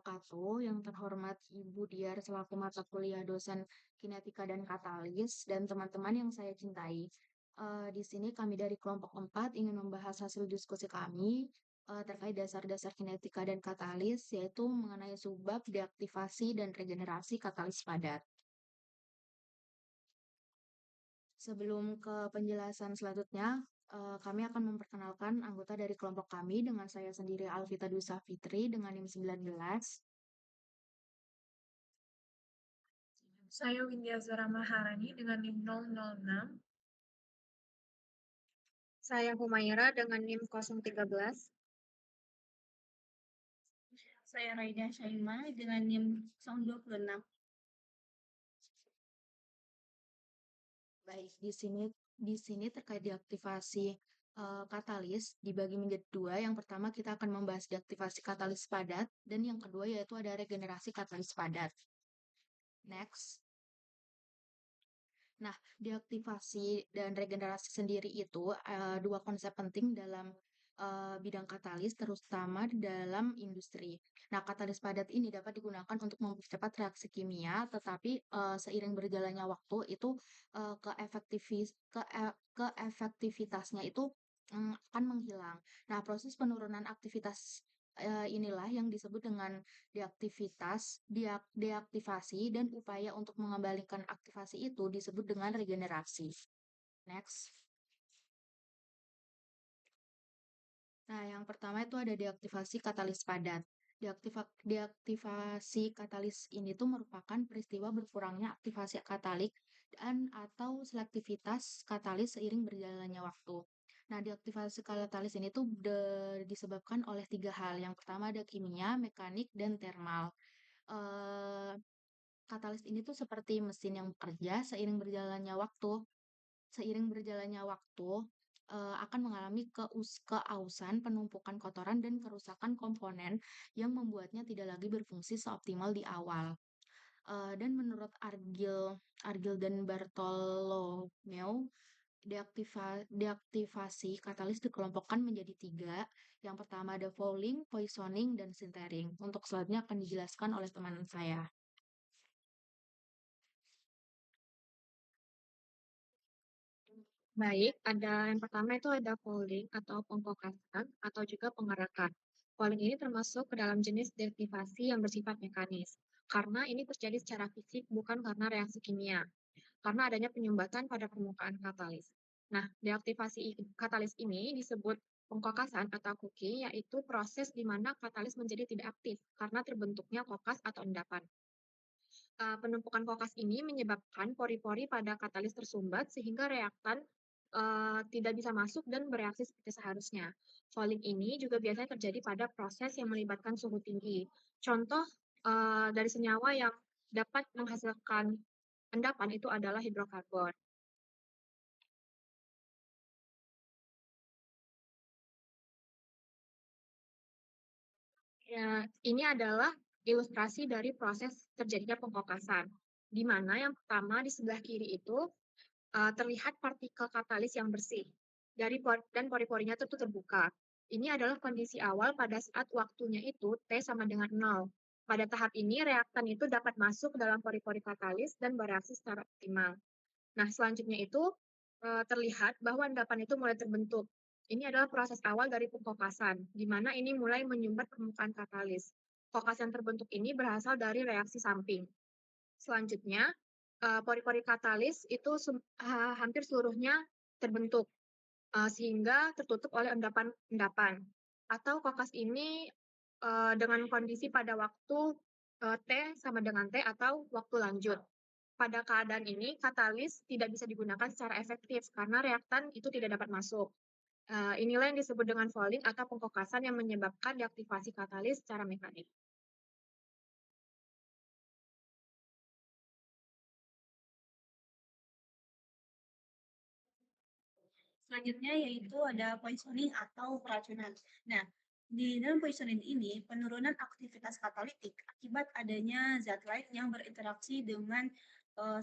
wabarakatuh. Yang terhormat Ibu Diar selaku mata kuliah dosen kinetika dan katalis dan teman-teman yang saya cintai. Di sini kami dari kelompok 4 ingin membahas hasil diskusi kami terkait dasar-dasar kinetika dan katalis, yaitu mengenai subbab, deaktivasi, dan regenerasi katalis padat. Sebelum ke penjelasan selanjutnya, kami akan memperkenalkan anggota dari kelompok kami dengan saya sendiri Alvita Dusa Fitri dengan NIM 19. Saya Windia Zara Maharani dengan NIM 006. Saya Humaira dengan NIM 013. Saya Raida Syaima dengan NIM 026. Baik, di sini terkait deaktivasi katalis dibagi menjadi dua. Yang pertama kita akan membahas deaktivasi katalis padat dan yang kedua yaitu ada regenerasi katalis padat. Next. Nah, deaktivasi dan regenerasi sendiri itu dua konsep penting dalam bidang katalis, terutama dalam industri. Nah, katalis padat ini dapat digunakan untuk mempercepat reaksi kimia, tetapi seiring berjalannya waktu itu keefektivitasnya itu akan menghilang. Nah, proses penurunan aktivitas inilah yang disebut dengan deaktivasi dan upaya untuk mengembalikan aktivasi itu disebut dengan regenerasi. Next. Nah, yang pertama itu ada deaktivasi katalis padat. Deaktivasi katalis ini tuh merupakan peristiwa berkurangnya aktivasi katalik dan atau selektivitas katalis seiring berjalannya waktu. Nah, deaktivasi katalis ini tuh disebabkan oleh tiga hal. Yang pertama ada kimia, mekanik, dan thermal. Katalis ini tuh seperti mesin yang bekerja seiring berjalannya waktu akan mengalami keausan, penumpukan kotoran dan kerusakan komponen yang membuatnya tidak lagi berfungsi seoptimal di awal. Dan menurut Argil dan Bartolomeo, deaktivasi katalis dikelompokkan menjadi tiga. Yang pertama ada fouling, poisoning, dan sintering. Untuk selanjutnya akan dijelaskan oleh teman saya. Baik, yang pertama itu ada fouling atau pengkokasan atau juga pengerakan. Fouling ini termasuk ke dalam jenis deaktivasi yang bersifat mekanis, karena ini terjadi secara fisik bukan karena reaksi kimia, karena adanya penyumbatan pada permukaan katalis. Nah, deaktivasi katalis ini disebut pengkokasan atau cooking, yaitu proses di mana katalis menjadi tidak aktif karena terbentuknya kokas atau endapan. Penumpukan kokas ini menyebabkan pori-pori pada katalis tersumbat sehingga reaktan tidak bisa masuk dan bereaksi seperti seharusnya. Fouling ini juga biasanya terjadi pada proses yang melibatkan suhu tinggi. Contoh dari senyawa yang dapat menghasilkan endapan itu adalah hidrokarbon. Ya, ini adalah ilustrasi dari proses terjadinya pengkokasan, di mana yang pertama di sebelah kiri itu terlihat partikel katalis yang bersih dan pori-porinya itu terbuka. Ini adalah kondisi awal pada saat waktunya itu T sama dengan 0. Pada tahap ini reaktan itu dapat masuk ke dalam pori-pori katalis dan bereaksi secara optimal. Nah, selanjutnya itu terlihat bahwa endapan itu mulai terbentuk. Ini adalah proses awal dari pengkokasan, di mana ini mulai menyumbat permukaan katalis. Kokas yang terbentuk ini berasal dari reaksi samping. Selanjutnya, pori-pori katalis itu hampir seluruhnya terbentuk, sehingga tertutup oleh endapan-endapan. Atau kokas ini dengan kondisi pada waktu T sama dengan T atau waktu lanjut. Pada keadaan ini, katalis tidak bisa digunakan secara efektif karena reaktan itu tidak dapat masuk. Inilah yang disebut dengan fouling atau pengkokasan yang menyebabkan deaktivasi katalis secara mekanik. Selanjutnya yaitu ada poisoning atau keracunan. Nah, di dalam poisoning ini, penurunan aktivitas katalitik akibat adanya zat lain yang berinteraksi dengan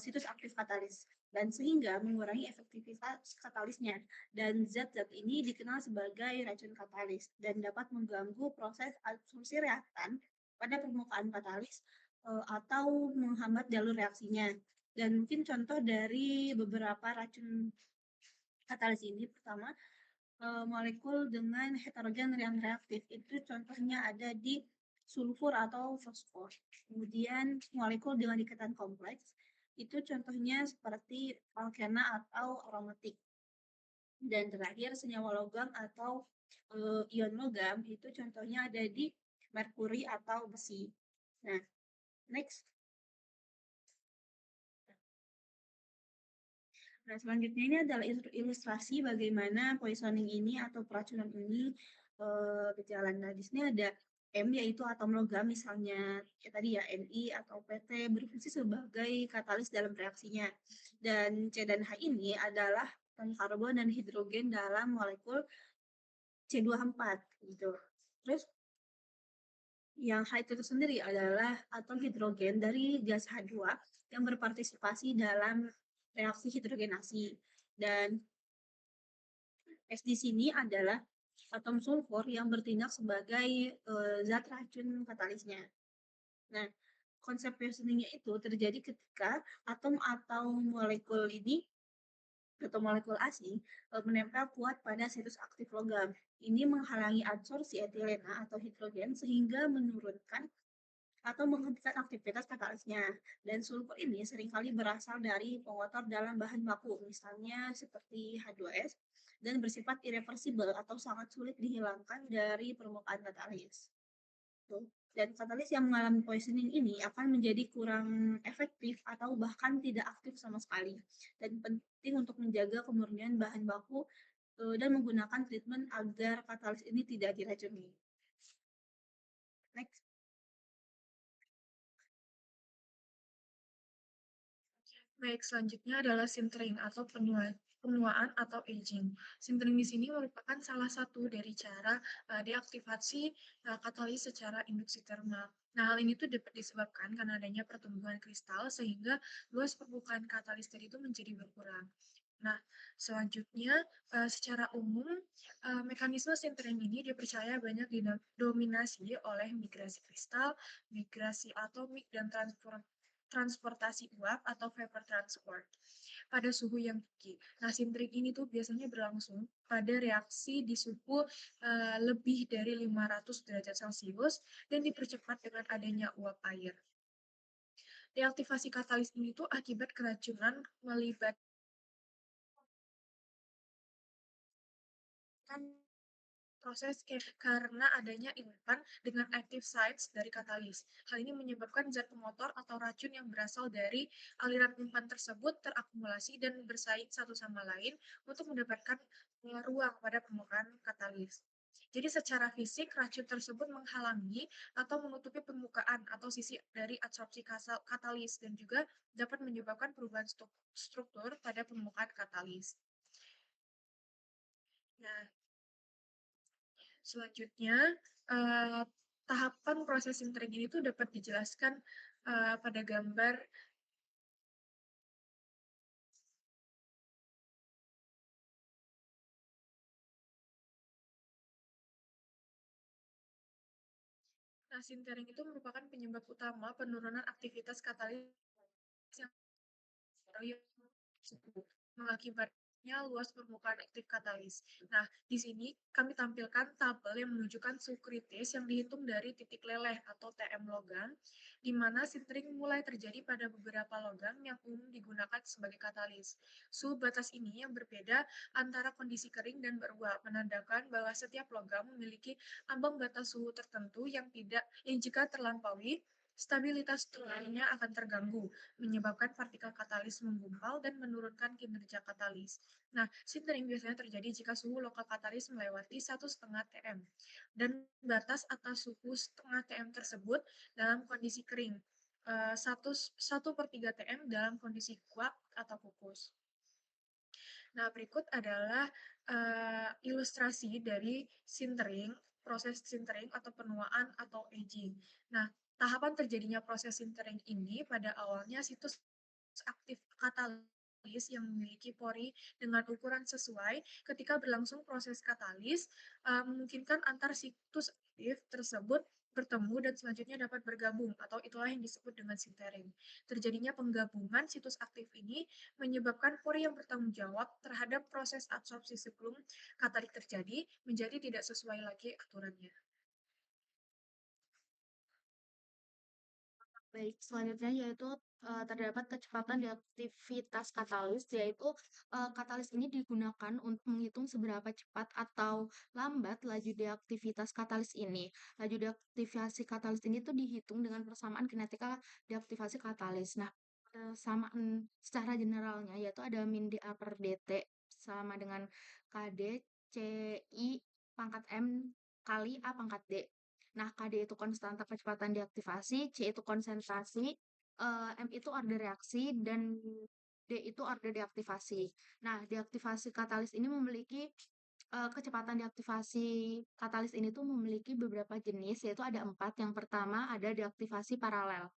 situs aktif katalis dan sehingga mengurangi efektivitas katalisnya. Dan zat-zat ini dikenal sebagai racun katalis dan dapat mengganggu proses absorpsi reaktan pada permukaan katalis atau menghambat jalur reaksinya. Dan mungkin contoh dari beberapa racun katalis ini, pertama, molekul dengan heterogen yang reaktif. Itu contohnya ada di sulfur atau fosfor. Kemudian molekul dengan ikatan kompleks, itu contohnya seperti alkena atau aromatik. Dan terakhir senyawa logam atau ion logam, itu contohnya ada di merkuri atau besi. Nah, next. Nah, selanjutnya ini adalah ilustrasi bagaimana poisoning ini atau peracunan ini berjalan. Nah, di sini ada M yaitu atom logam, misalnya ya tadi ya Ni atau PT berfungsi sebagai katalis dalam reaksinya. Dan C dan H ini adalah atom karbon dan hidrogen dalam molekul C24 gitu. Terus yang H itu sendiri adalah atom hidrogen dari gas H2 yang berpartisipasi dalam reaksi hidrogenasi. Dan S di sini adalah atom sulfur yang bertindak sebagai zat racun katalisnya. Nah, konsep poisoningnya itu terjadi ketika atom atau molekul ini atau molekul asing menempel kuat pada situs aktif logam. Ini menghalangi adsorpsi etilena atau hidrogen sehingga menurunkan atau menghentikan aktivitas katalisnya. Dan sulfur ini seringkali berasal dari pengotor dalam bahan baku, misalnya seperti H2S, dan bersifat irreversibel atau sangat sulit dihilangkan dari permukaan katalis. Dan katalis yang mengalami poisoning ini akan menjadi kurang efektif atau bahkan tidak aktif sama sekali. Dan penting untuk menjaga kemurnian bahan baku dan menggunakan treatment agar katalis ini tidak diracuni. Next. Baik, selanjutnya adalah sintering atau penuaan atau aging. Sintering di sini merupakan salah satu dari cara deaktivasi katalis secara induksi termal. Nah, hal ini tuh dapat disebabkan karena adanya pertumbuhan kristal sehingga luas permukaan katalis tadi itu menjadi berkurang. Nah, selanjutnya secara umum mekanisme sintering ini dipercaya banyak didominasi oleh migrasi kristal, migrasi atomik, dan transportasi uap atau vapor transport pada suhu yang tinggi. Nah, sintering ini tuh biasanya berlangsung pada reaksi di suhu lebih dari 500 derajat Celcius dan dipercepat dengan adanya uap air. Deaktivasi katalis ini tuh akibat keracunan melibatkan proses karena adanya impan dengan active sites dari katalis. Hal ini menyebabkan zat pemotor atau racun yang berasal dari aliran impan tersebut terakumulasi dan bersaing satu sama lain untuk mendapatkan ruang pada permukaan katalis. Jadi secara fisik, racun tersebut menghalangi atau menutupi permukaan atau sisi dari adsorpsi katalis dan juga dapat menyebabkan perubahan struktur pada permukaan katalis. Nah, selanjutnya, tahapan proses sintering ini tuh dapat dijelaskan pada gambar. Nah, sintering itu merupakan penyebab utama penurunan aktivitas katalis yang mengakibatnya luas permukaan aktif katalis. Nah, di sini kami tampilkan tabel yang menunjukkan suhu kritis yang dihitung dari titik leleh atau TM logam, di mana sintering mulai terjadi pada beberapa logam yang umum digunakan sebagai katalis. Suhu batas ini yang berbeda antara kondisi kering dan beruap, menandakan bahwa setiap logam memiliki ambang batas suhu tertentu yang jika terlampaui, stabilitas strukturnya akan terganggu, menyebabkan partikel katalis menggumpal dan menurunkan kinerja katalis. Nah, sintering biasanya terjadi jika suhu lokal katalis melewati 1,5 TM, dan batas atas suhu setengah TM tersebut dalam kondisi kering, 1/3 TM dalam kondisi kuat atau kukus. Nah, berikut adalah ilustrasi dari sintering, proses sintering atau penuaan atau aging. Nah, tahapan terjadinya proses sintering ini pada awalnya situs aktif katalis yang memiliki pori dengan ukuran sesuai ketika berlangsung proses katalis memungkinkan antar situs aktif tersebut bertemu dan selanjutnya dapat bergabung atau itulah yang disebut dengan sintering. Terjadinya penggabungan situs aktif ini menyebabkan pori yang bertanggung jawab terhadap proses absorpsi sebelum katalik terjadi menjadi tidak sesuai lagi aturannya. Baik, selanjutnya yaitu terdapat kecepatan di aktivitas katalis, yaitu katalis ini digunakan untuk menghitung seberapa cepat atau lambat laju deaktivitas katalis ini. Laju deaktivasi katalis ini tuh dihitung dengan persamaan kinetika deaktivasi katalis. Nah, persamaan secara generalnya yaitu ada min dA per dt sama dengan KD CI pangkat M kali A pangkat D. Nah, KD itu konstanta kecepatan deaktivasi, C itu konsentrasi, M itu order reaksi, dan D itu order deaktivasi. Nah, deaktivasi katalis ini memiliki kecepatan deaktivasi katalis ini tuh memiliki beberapa jenis, yaitu ada 4. Yang pertama ada deaktivasi paralel,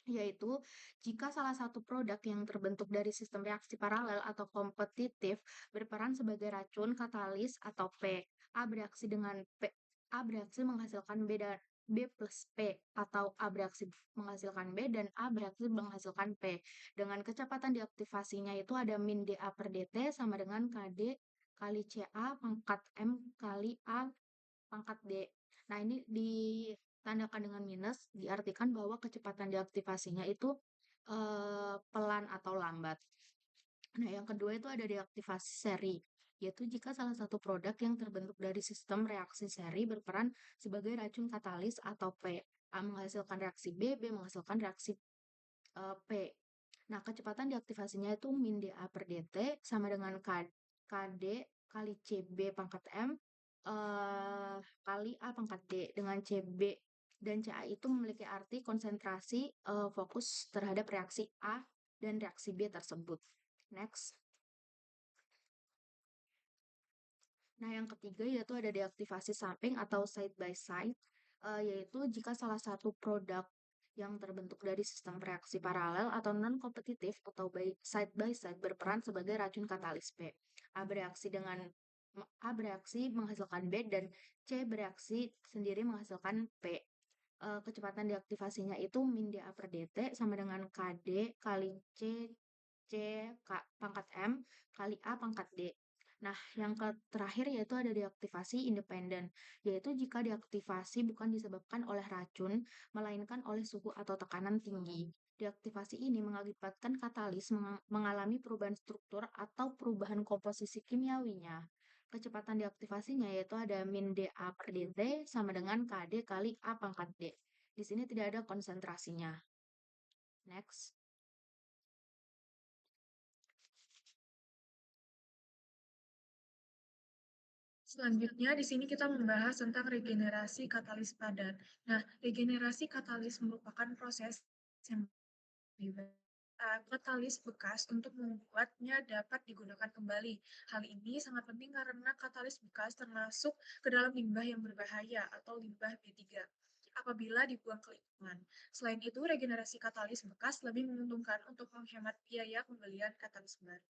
yaitu jika salah satu produk yang terbentuk dari sistem reaksi paralel atau kompetitif berperan sebagai racun, katalis, atau P. A bereaksi dengan P. A bereaksi menghasilkan B dan B plus P, atau A bereaksi menghasilkan B dan A bereaksi menghasilkan P. Dengan kecepatan deaktivasinya itu ada min dA per dt sama dengan KD kali CA pangkat M kali A pangkat D. Nah, ini ditandakan dengan minus, diartikan bahwa kecepatan deaktivasinya itu pelan atau lambat. Nah, yang kedua itu ada deaktivasi seri, yaitu jika salah satu produk yang terbentuk dari sistem reaksi seri berperan sebagai racun katalis atau P. A menghasilkan reaksi B, B menghasilkan reaksi P. Nah, kecepatan deaktivasinya itu min dA per dt sama dengan KD kali CB pangkat M kali A pangkat D, dengan CB dan CA itu memiliki arti konsentrasi fokus terhadap reaksi A dan reaksi B tersebut. Next. Nah, yang ketiga yaitu ada deaktivasi samping atau side by side, yaitu jika salah satu produk yang terbentuk dari sistem reaksi paralel atau non-kompetitif atau side by side berperan sebagai racun katalis P. A bereaksi menghasilkan B dan C bereaksi sendiri menghasilkan P. Kecepatan deaktivasinya itu min dA per dt sama dengan KD kali C pangkat M kali A pangkat D. Nah, yang terakhir yaitu ada deaktivasi independen, yaitu jika deaktivasi bukan disebabkan oleh racun, melainkan oleh suhu atau tekanan tinggi. Deaktivasi ini mengakibatkan katalis mengalami perubahan struktur atau perubahan komposisi kimiawinya. Kecepatan deaktivasinya yaitu ada min dA per dt sama dengan KD kali A pangkat D. Di sini tidak ada konsentrasinya. Next. Selanjutnya, di sini kita membahas tentang regenerasi katalis padat. Nah, regenerasi katalis merupakan proses yang katalis bekas untuk membuatnya dapat digunakan kembali. Hal ini sangat penting karena katalis bekas termasuk ke dalam limbah yang berbahaya atau limbah B3 apabila dibuang ke lingkungan. Selain itu, regenerasi katalis bekas lebih menguntungkan untuk menghemat biaya pembelian katalis baru.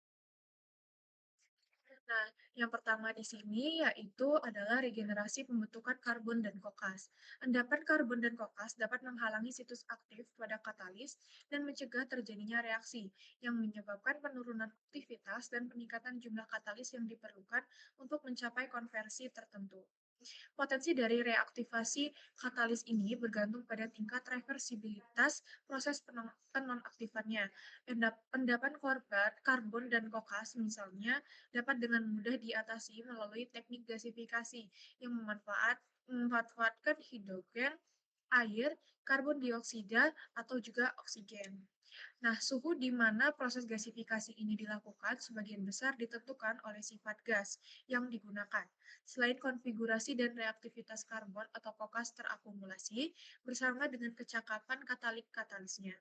Nah, yang pertama di sini yaitu adalah regenerasi pembentukan karbon dan kokas. Endapan karbon dan kokas dapat menghalangi situs aktif pada katalis dan mencegah terjadinya reaksi yang menyebabkan penurunan aktivitas dan peningkatan jumlah katalis yang diperlukan untuk mencapai konversi tertentu. Potensi dari reaktivasi katalis ini bergantung pada tingkat reversibilitas proses penonaktifannya. Endapan karbon dan kokas misalnya dapat dengan mudah diatasi melalui teknik gasifikasi yang memanfaatkan hidrogen, air, karbon dioksida, atau juga oksigen. Nah, suhu di mana proses gasifikasi ini dilakukan sebagian besar ditentukan oleh sifat gas yang digunakan. Selain konfigurasi dan reaktivitas karbon atau kokas terakumulasi bersama dengan kecakapan katalisnya.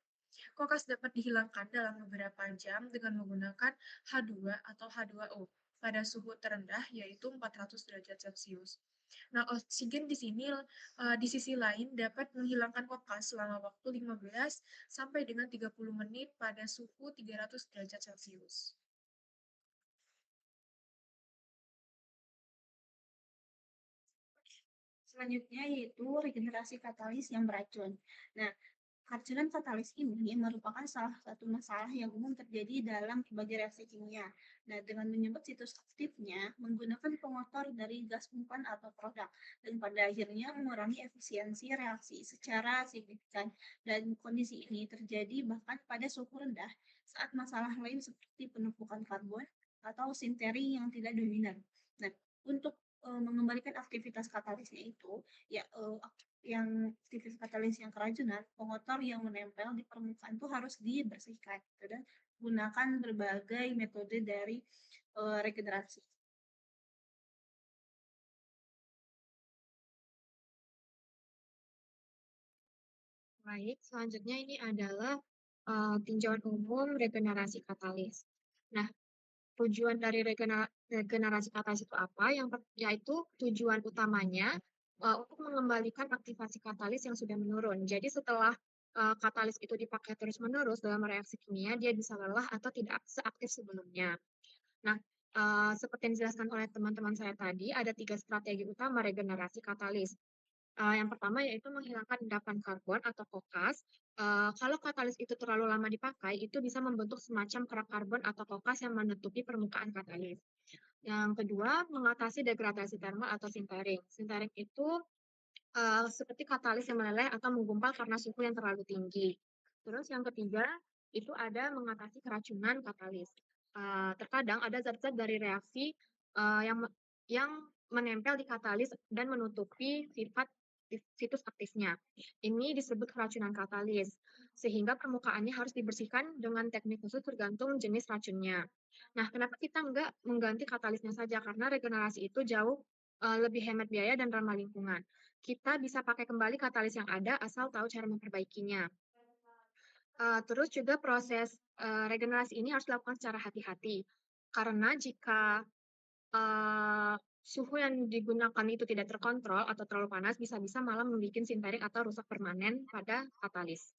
Kokas dapat dihilangkan dalam beberapa jam dengan menggunakan H2 atau H2O pada suhu terendah yaitu 400 derajat Celcius. Nah, oksigen di sini di sisi lain dapat menghilangkan kokas selama waktu 15 sampai dengan 30 menit pada suhu 300 derajat Celcius. Selanjutnya yaitu regenerasi katalis yang beracun. Nah, keracunan katalis ini merupakan salah satu masalah yang umum terjadi dalam berbagai reaksi kimia. Nah, dengan menyebut situs aktifnya menggunakan pengotor dari gas umpan atau produk, dan pada akhirnya mengurangi efisiensi reaksi secara signifikan. Dan kondisi ini terjadi bahkan pada suhu rendah saat masalah lain seperti penumpukan karbon atau sintering yang tidak dominan. Nah, untuk mengembalikan aktivitas katalisnya itu, ya yang aktivitas katalis yang keracunan, pengotor yang menempel di permukaan itu harus dibersihkan gitu, dan gunakan berbagai metode dari regenerasi. Baik, selanjutnya ini adalah tinjauan umum regenerasi katalis. Nah, tujuan dari regenerasi katalis itu apa? Yaitu tujuan utamanya untuk mengembalikan aktivasi katalis yang sudah menurun. Jadi setelah katalis itu dipakai terus-menerus dalam reaksi kimia, dia bisa lelah atau tidak seaktif sebelumnya. Nah, seperti yang dijelaskan oleh teman-teman saya tadi, ada 3 strategi utama regenerasi katalis. Yang pertama yaitu menghilangkan endapan karbon atau kokas. Kalau katalis itu terlalu lama dipakai, itu bisa membentuk semacam kerak karbon atau kokas yang menutupi permukaan katalis. Yang kedua, mengatasi degradasi termal atau sintering. Sintering itu seperti katalis yang meleleh atau menggumpal karena suhu yang terlalu tinggi. Terus yang ketiga, itu ada mengatasi keracunan katalis. Terkadang ada zat-zat dari reaksi yang menempel di katalis dan menutupi situs aktifnya. Ini disebut keracunan katalis, sehingga permukaannya harus dibersihkan dengan teknik khusus tergantung jenis racunnya. Nah, kenapa kita nggak mengganti katalisnya saja? Karena regenerasi itu jauh lebih hemat biaya dan ramah lingkungan. Kita bisa pakai kembali katalis yang ada asal tahu cara memperbaikinya. Terus juga proses regenerasi ini harus dilakukan secara hati-hati, karena jika suhu yang digunakan itu tidak terkontrol atau terlalu panas, bisa-bisa malah membuat sintering atau rusak permanen pada katalis.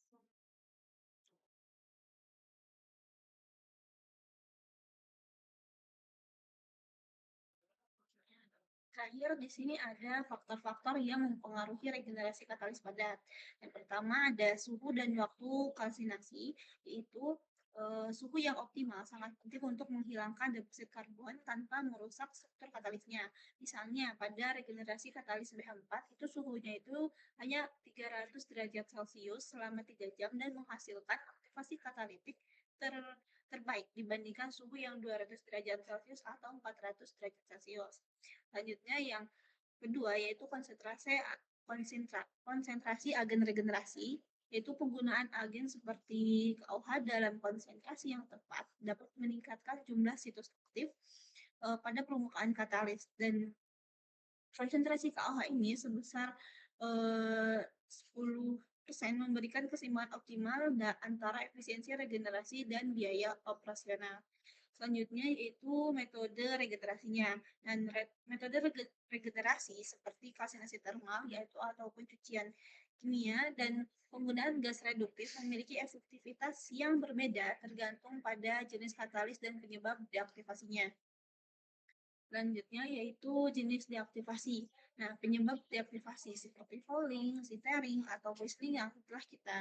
Terakhir, di sini ada faktor-faktor yang mempengaruhi regenerasi katalis padat. Yang pertama ada suhu dan waktu kalsinasi, yaitu suhu yang optimal sangat penting untuk menghilangkan deposit karbon tanpa merusak struktur katalisnya. Misalnya pada regenerasi katalis BH4 itu suhunya itu hanya 300 derajat Celcius selama 3 jam dan menghasilkan aktivasi katalitik terbaik dibandingkan suhu yang 200 derajat Celcius atau 400 derajat Celcius. Selanjutnya yang kedua yaitu konsentrasi agen regenerasi, yaitu penggunaan agen seperti KOH dalam konsentrasi yang tepat dapat meningkatkan jumlah situs aktif pada permukaan katalis, dan konsentrasi KOH ini sebesar 10% memberikan keseimbangan optimal antara efisiensi regenerasi dan biaya operasional. Selanjutnya yaitu metode regenerasinya. Dan metode regenerasi seperti kalsinasi termal yaitu atau pencucian kimia dan penggunaan gas reduktif memiliki efektivitas yang berbeda tergantung pada jenis katalis dan penyebab deaktivasinya. Selanjutnya yaitu jenis deaktivasi. Nah, penyebab deaktivasi seperti fouling, sintering, atau poisoning yang telah kita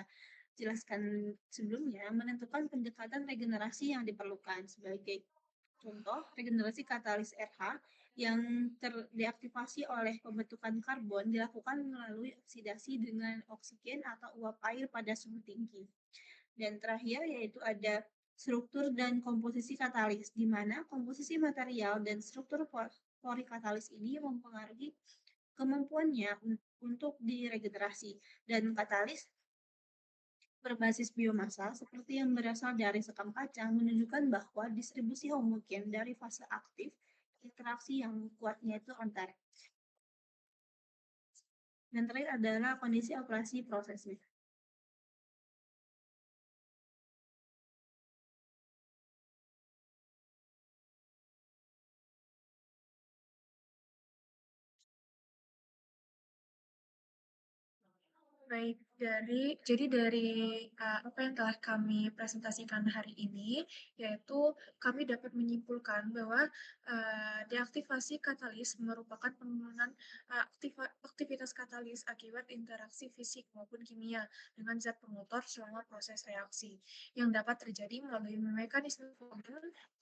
jelaskan sebelumnya menentukan pendekatan regenerasi yang diperlukan. Sebagai contoh, regenerasi katalis RH yang terdeaktivasi oleh pembentukan karbon dilakukan melalui oksidasi dengan oksigen atau uap air pada suhu tinggi. Dan terakhir yaitu ada struktur dan komposisi katalis, di mana komposisi material dan struktur pori katalis ini mempengaruhi kemampuannya untuk diregenerasi. Dan katalis berbasis biomasa seperti yang berasal dari sekam kaca menunjukkan bahwa distribusi homogen dari fase aktif interaksi yang kuatnya itu antar. Dan terakhir adalah kondisi operasi prosesnya. Baik, Dari apa yang telah kami presentasikan hari ini, yaitu kami dapat menyimpulkan bahwa deaktivasi katalis merupakan penurunan aktivitas katalis akibat interaksi fisik maupun kimia dengan zat promotor selama proses reaksi, yang dapat terjadi melalui mekanisme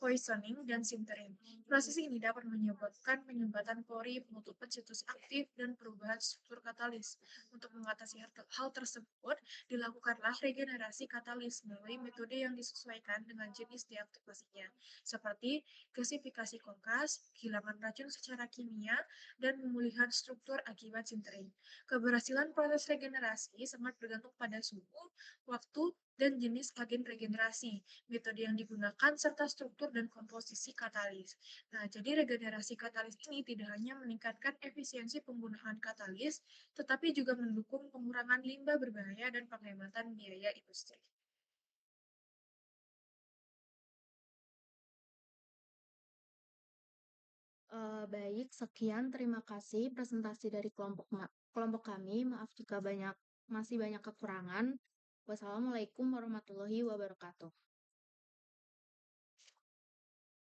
poisoning, dan sintering. Proses ini dapat menyebabkan penyumbatan pori, penutupan situs aktif, dan perubahan struktur katalis. Untuk mengatasi hal tersebut, dilakukanlah regenerasi katalis melalui metode yang disesuaikan dengan jenis deaktivasinya, seperti gasifikasi konkas, kehilangan racun secara kimia, dan pemulihan struktur akibat sintering. Keberhasilan proses regenerasi sangat bergantung pada suhu, waktu, dan jenis agen regenerasi, metode yang digunakan, serta struktur dan komposisi katalis. Nah, jadi regenerasi katalis ini tidak hanya meningkatkan efisiensi penggunaan katalis, tetapi juga mendukung pengurangan limbah berbahaya dan penghematan biaya industri. Baik, sekian. Terima kasih presentasi dari kelompok kami. Maaf jika masih banyak kekurangan. Wassalamualaikum warahmatullahi wabarakatuh.